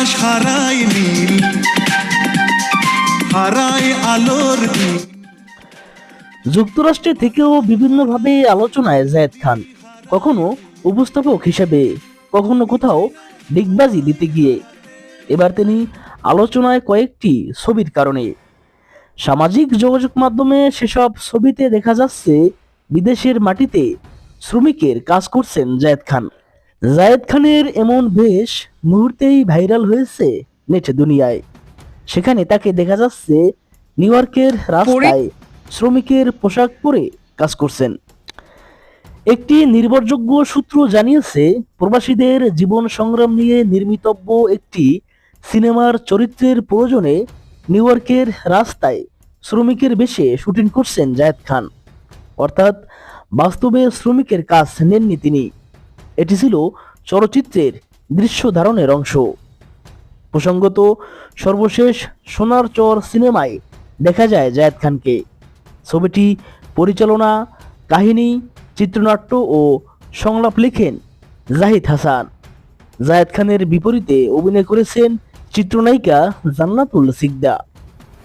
আকাশ হারায় নীল, হারায় আলোর দিন। যুক্তরাষ্ট্রে থেকেও বিভিন্নভাবে আলোচনায় জায়েদ খান, কখনো উপস্থাপক হিসেবে, কখনো কোথাও ডিগবাজি দিতে গিয়ে। এবার তিনি আলোচনায় কয়েকটি ছবির কারণে। সামাজিক যোগাযোগ মাধ্যমে সেসব ছবিতে দেখা যাচ্ছে বিদেশের মাটিতে শ্রমিকের কাজ করছেন জায়েদ খান। জায়েদ খানের এমন বেশ মুহূর্তেই ভাইরাল হয়েছে নেট দুনিয়ায়। সেখানে তাকে দেখা যাচ্ছে নিউ ইয়র্কের রাস্তায় শ্রমিকের পোশাক পরে কাজ করছেন। একটি নির্ভরযোগ্য সূত্র জানিয়েছে, প্রবাসীদের জীবন সংগ্রাম নিয়ে নির্মিতব্য একটি সিনেমার চরিত্রের প্রয়োজনে নিউ ইয়র্কের রাস্তায় শ্রমিকের বেশে শুটিং করছেন জায়েদ খান। অর্থাৎ বাস্তবে শ্রমিকের কাজ নেননি তিনি, এটি ছিল চলচ্চিত্রের দৃশ্য ধারণের অংশ। প্রসঙ্গত, সর্বশেষ সোনার চর সিনেমায় দেখা যায় জায়েদ খানকে। ছবিটি পরিচালনা, কাহিনী, চিত্রনাট্য ও সংলাপ লিখেন জাহিদ হাসান। জায়েদ খানের বিপরীতে অভিনয় করেছেন চিত্রনায়িকা জান্নাতুল সিকদা।